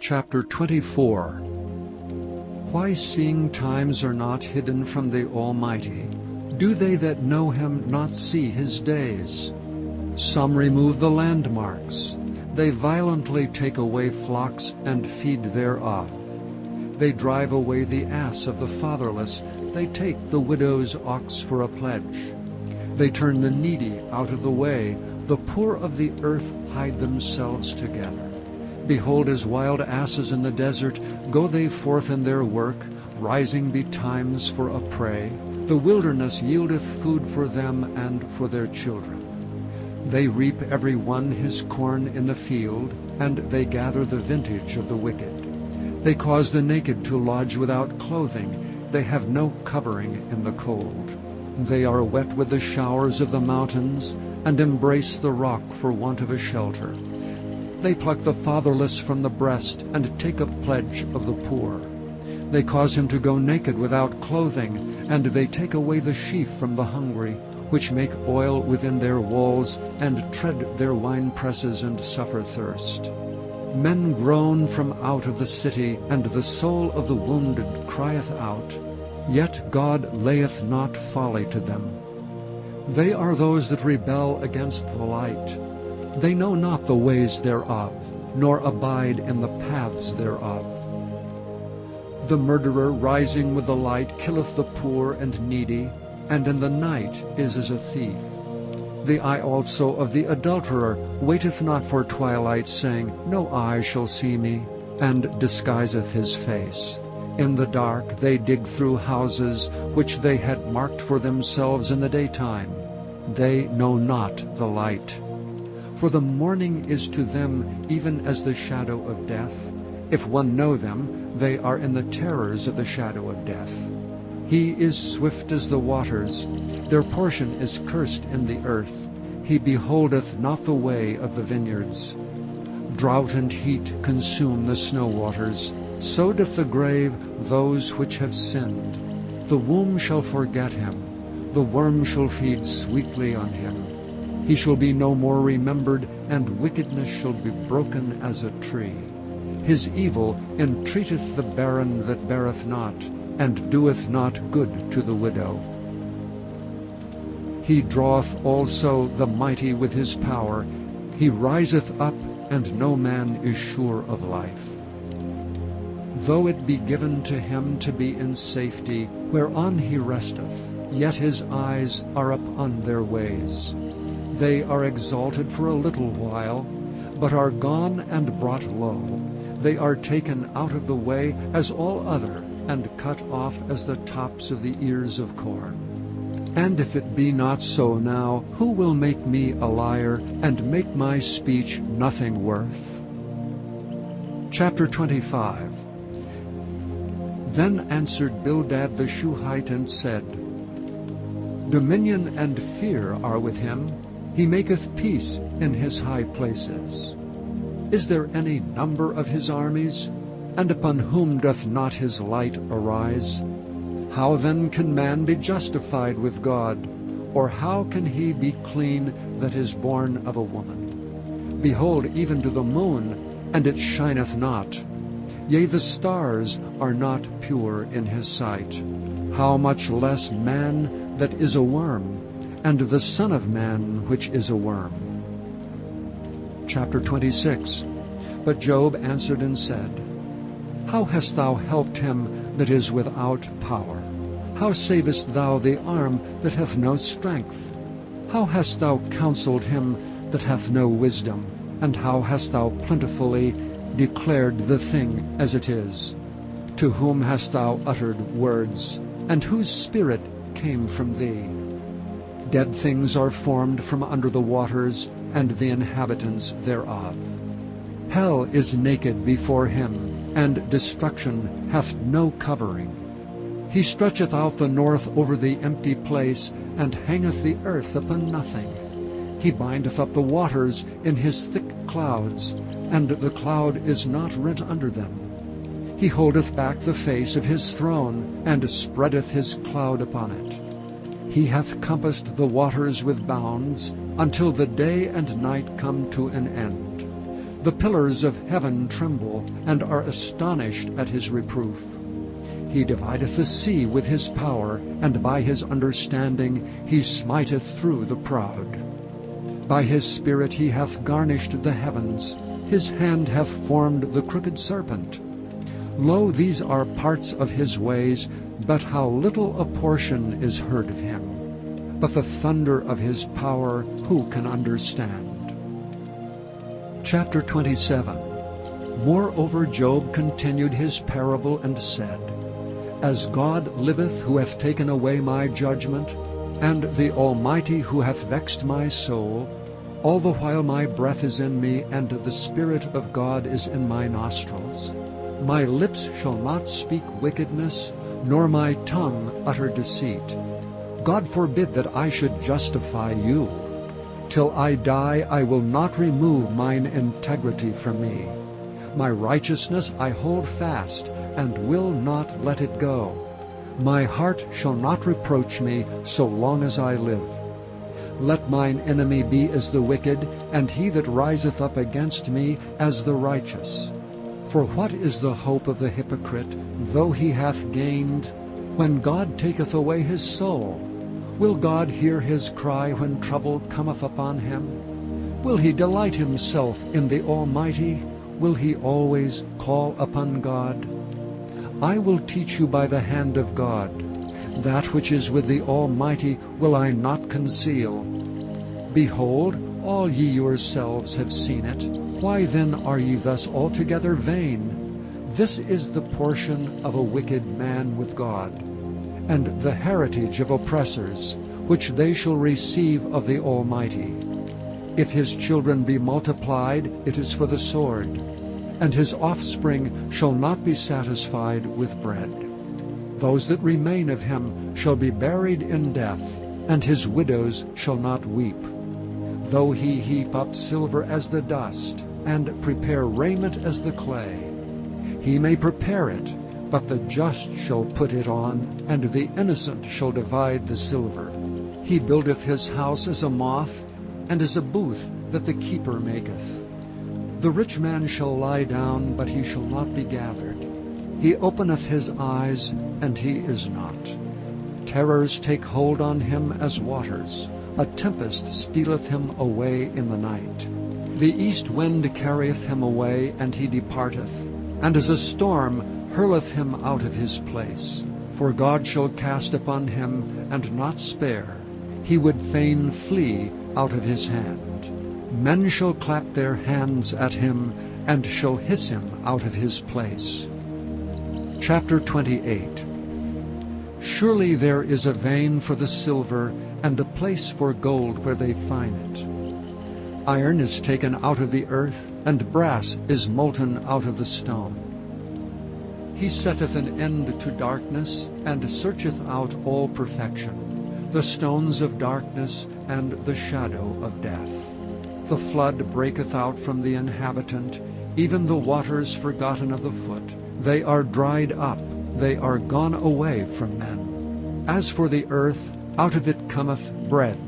Chapter 24. Why, seeing times are not hidden from the Almighty, do they that know him not see his days? Some remove the landmarks. They violently take away flocks and feed thereof. They drive away the ass of the fatherless. They take the widow's ox for a pledge. They turn the needy out of the way. The poor of the earth hide themselves together. Behold, as wild asses in the desert, go they forth in their work, rising betimes for a prey. The wilderness yieldeth food for them and for their children. They reap every one his corn in the field, and they gather the vintage of the wicked. They cause the naked to lodge without clothing. They have no covering in the cold. They are wet with the showers of the mountains, and embrace the rock for want of a shelter. They pluck the fatherless from the breast, and take a pledge of the poor. They cause him to go naked without clothing, and they take away the sheaf from the hungry, which make oil within their walls, and tread their winepresses, and suffer thirst. Men groan from out of the city, and the soul of the wounded crieth out. Yet God layeth not folly to them. They are those that rebel against the light. They know not the ways thereof, nor abide in the paths thereof. The murderer rising with the light killeth the poor and needy, and in the night is as a thief. The eye also of the adulterer waiteth not for twilight, saying, No eye shall see me, and disguiseth his face. In the dark they dig through houses, which they had marked for themselves in the daytime. They know not the light. For the morning is to them even as the shadow of death. If one know them, they are in the terrors of the shadow of death. He is swift as the waters. Their portion is cursed in the earth. He beholdeth not the way of the vineyards. Drought and heat consume the snow waters. So doth the grave those which have sinned. The womb shall forget him. The worm shall feed sweetly on him. He shall be no more remembered, and wickedness shall be broken as a tree. His evil entreateth the barren that beareth not, and doeth not good to the widow. He draweth also the mighty with his power. He riseth up, and no man is sure of life. Though it be given to him to be in safety, whereon he resteth, yet his eyes are upon their ways. They are exalted for a little while, but are gone and brought low. They are taken out of the way as all other, and cut off as the tops of the ears of corn. And if it be not so now, who will make me a liar, and make my speech nothing worth? Chapter 25. Then answered Bildad the Shuhite, and said, Dominion and fear are with him. He maketh peace in his high places. Is there any number of his armies? And upon whom doth not his light arise? How then can man be justified with God? Or how can he be clean that is born of a woman? Behold, even to the moon, and it shineth not. Yea, the stars are not pure in his sight. How much less man that is a worm, and the Son of Man which is a worm. Chapter 26. But Job answered and said, How hast thou helped him that is without power? How savest thou the arm that hath no strength? How hast thou counseled him that hath no wisdom? And how hast thou plentifully declared the thing as it is? To whom hast thou uttered words? And whose spirit came from thee? Dead things are formed from under the waters, and the inhabitants thereof. Hell is naked before him, and destruction hath no covering. He stretcheth out the north over the empty place, and hangeth the earth upon nothing. He bindeth up the waters in his thick clouds, and the cloud is not rent under them. He holdeth back the face of his throne, and spreadeth his cloud upon it. He hath compassed the waters with bounds, until the day and night come to an end. The pillars of heaven tremble, and are astonished at his reproof. He divideth the sea with his power, and by his understanding he smiteth through the proud. By his spirit he hath garnished the heavens, his hand hath formed the crooked serpent. Lo, these are parts of his ways, but how little a portion is heard of him. But the thunder of his power who can understand? Chapter 27. Moreover Job continued his parable and said, As God liveth, who hath taken away my judgment, and the Almighty who hath vexed my soul, all the while my breath is in me, and the Spirit of God is in my nostrils. My lips shall not speak wickedness, nor my tongue utter deceit. God forbid that I should justify you. Till I die I will not remove mine integrity from me. My righteousness I hold fast, and will not let it go. My heart shall not reproach me so long as I live. Let mine enemy be as the wicked, and he that riseth up against me as the righteous. For what is the hope of the hypocrite, though he hath gained, when God taketh away his soul? Will God hear his cry when trouble cometh upon him? Will he delight himself in the Almighty? Will he always call upon God? I will teach you by the hand of God. That which is with the Almighty will I not conceal. Behold, all ye yourselves have seen it. Why then are ye thus altogether vain? This is the portion of a wicked man with God, and the heritage of oppressors, which they shall receive of the Almighty. If his children be multiplied, it is for the sword, and his offspring shall not be satisfied with bread. Those that remain of him shall be buried in death, and his widows shall not weep. Though he heap up silver as the dust, and prepare raiment as the clay, he may prepare it, but the just shall put it on, and the innocent shall divide the silver. He buildeth his house as a moth, and as a booth that the keeper maketh. The rich man shall lie down, but he shall not be gathered. He openeth his eyes, and he is not. Terrors take hold on him as waters. A tempest stealeth him away in the night. The east wind carrieth him away, and he departeth, and as a storm hurleth him out of his place. For God shall cast upon him, and not spare. He would fain flee out of his hand. Men shall clap their hands at him, and shall hiss him out of his place. Chapter 28. Surely there is a vein for the silver, and a place for gold where they find it. Iron is taken out of the earth, and brass is molten out of the stone. He setteth an end to darkness, and searcheth out all perfection, the stones of darkness, and the shadow of death. The flood breaketh out from the inhabitant, even the waters forgotten of the foot. They are dried up, they are gone away from men. As for the earth, out of it cometh bread,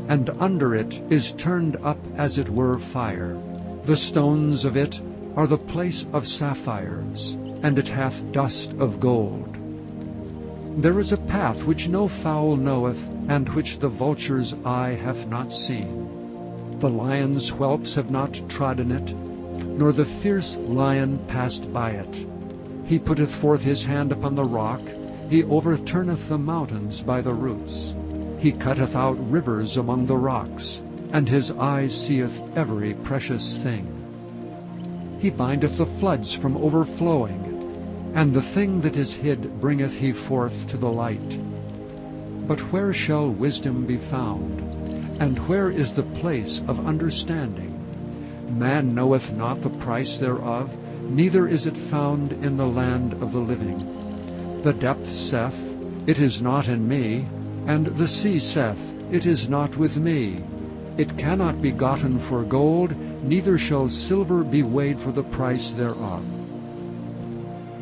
and under it is turned up as it were fire. The stones of it are the place of sapphires, and it hath dust of gold. There is a path which no fowl knoweth, and which the vulture's eye hath not seen. The lion's whelps have not trodden it, nor the fierce lion passed by it. He putteth forth his hand upon the rock, he overturneth the mountains by the roots. He cutteth out rivers among the rocks, and his eye seeth every precious thing. He bindeth the floods from overflowing, and the thing that is hid bringeth he forth to the light. But where shall wisdom be found? And where is the place of understanding? Man knoweth not the price thereof, neither is it found in the land of the living. The depth saith, It is not in me, and the sea saith, It is not with me. It cannot be gotten for gold, neither shall silver be weighed for the price thereof.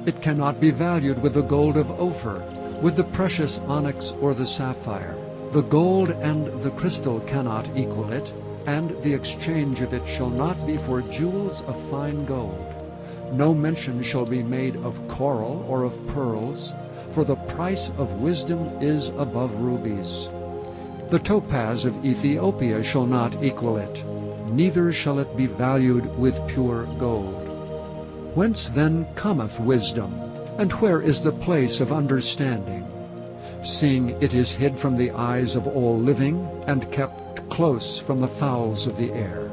It cannot be valued with the gold of Ophir, with the precious onyx or the sapphire. The gold and the crystal cannot equal it. and the exchange of it shall not be for jewels of fine gold. No mention shall be made of coral or of pearls, for the price of wisdom is above rubies. The topaz of Ethiopia shall not equal it, neither shall it be valued with pure gold. Whence then cometh wisdom, and where is the place of understanding? Seeing it is hid from the eyes of all living, and kept close from the fowls of the air.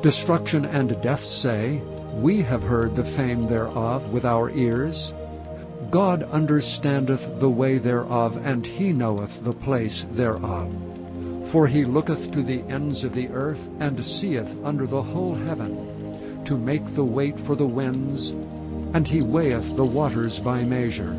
Destruction and death say, We have heard the fame thereof with our ears. God understandeth the way thereof, and he knoweth the place thereof. For he looketh to the ends of the earth, and seeth under the whole heaven, to make the weight for the winds, and he weigheth the waters by measure.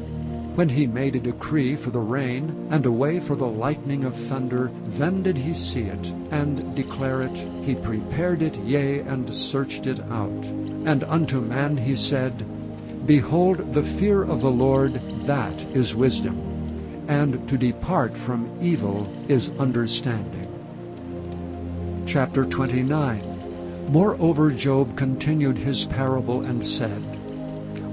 When he made a decree for the rain, and a way for the lightning of thunder, then did he see it, and declare it. He prepared it, yea, and searched it out. And unto man he said, Behold, the fear of the Lord, that is wisdom, and to depart from evil is understanding. Chapter 29. Moreover Job continued his parable and said,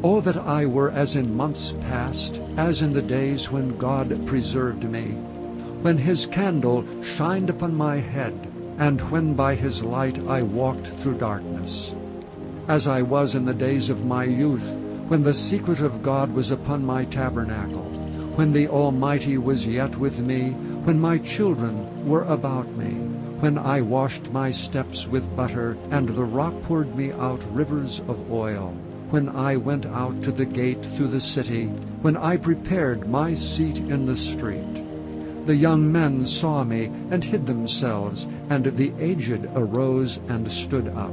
O that I were as in months past, as in the days when God preserved me, when his candle shined upon my head, and when by his light I walked through darkness. As I was in the days of my youth, when the secret of God was upon my tabernacle, when the Almighty was yet with me, when my children were about me, when I washed my steps with butter, and the rock poured me out rivers of oil, when I went out to the gate through the city, when I prepared my seat in the street. The young men saw me and hid themselves, and the aged arose and stood up.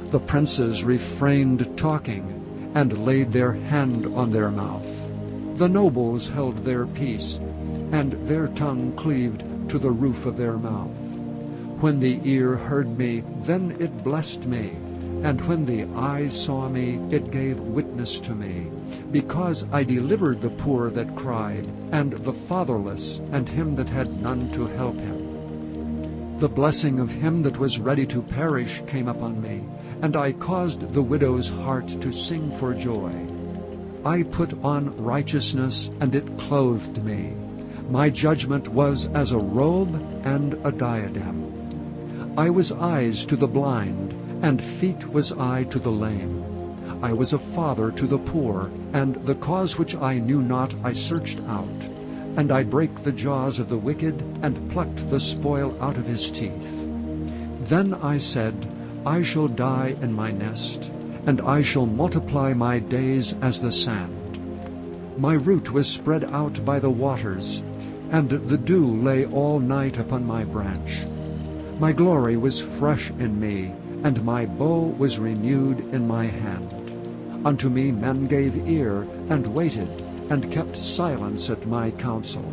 The princes refrained talking, and laid their hand on their mouth. The nobles held their peace, and their tongue cleaved to the roof of their mouth. When the ear heard me, then it blessed me, and when the eye saw me, it gave witness to me, because I delivered the poor that cried, and the fatherless, and him that had none to help him. The blessing of him that was ready to perish came upon me, and I caused the widow's heart to sing for joy. I put on righteousness, and it clothed me. My judgment was as a robe and a diadem. I was eyes to the blind, and feet was I to the lame. I was a father to the poor, and the cause which I knew not I searched out. And I brake the jaws of the wicked, and plucked the spoil out of his teeth. Then I said, I shall die in my nest, and I shall multiply my days as the sand. My root was spread out by the waters, and the dew lay all night upon my branch. My glory was fresh in me, and my bow was renewed in my hand. Unto me men gave ear, and waited, and kept silence at my counsel.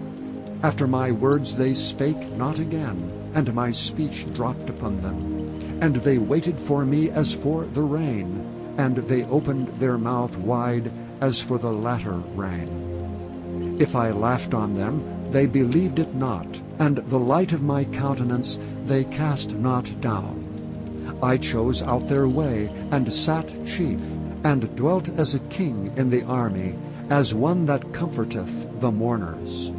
After my words they spake not again, and my speech dropped upon them. And they waited for me as for the rain, and they opened their mouth wide as for the latter rain. If I laughed on them, they believed it not, and the light of my countenance they cast not down. I chose out their way, and sat chief, and dwelt as a king in the army, as one that comforteth the mourners.